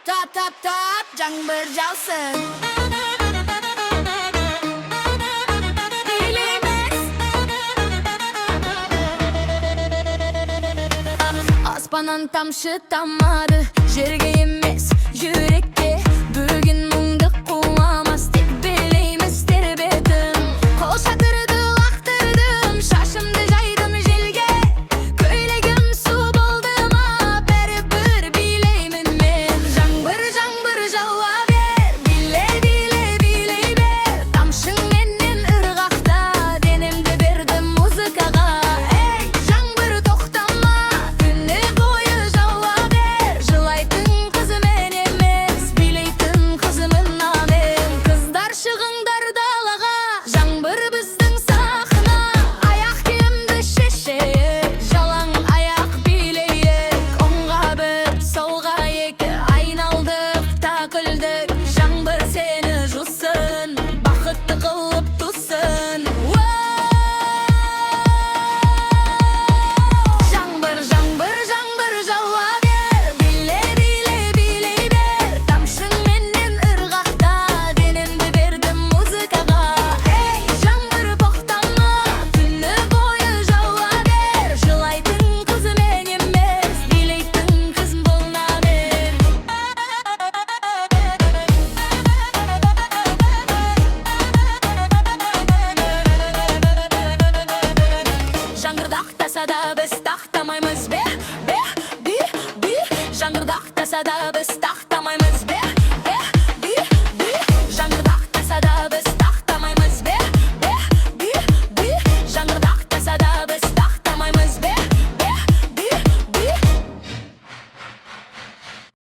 Top, жаңбыр жаусын. Аспаннан тамшы тамады, жерге емес, жүрекке. Бүгін мұңды қуамас, тек білейміз тербетім. Қол шатырды лақтырдым, шашымды жайдым желге. Көйлегім су болды ма, бәрібір билеймін мен. Жаңбыр жауа бер, билей бер. Тамшың менен ырғақта, денемді бердім музыкаға. Эй, жаңбыр тоқтама, күні бойы жауа бер. Жылайтын қызым мен емес, билейтін қызымын мен. Қыздар шығыңдар далаға, жаңбыр біздің сахна. Аяқ киімді шешейік, жалаң аяқ билейік. Оңға бір, солға екі, айналдық та күлдік. Жаңбыр сені жусын, бақытты қылып тусын. Жаңбыр жауа бер, билей бер. Тамшың менен ырғақта, денемді бердім музыкаға. Эй, жаңбыр тоқтама, күні бойы жауа бер. Жылайтын қызым мен емес, билейтін қызым болна мен. Жаңғырдақтаса да біз тақтамаймыз бе. Жаңғырдақтаса да біз тақтамаймыз бе.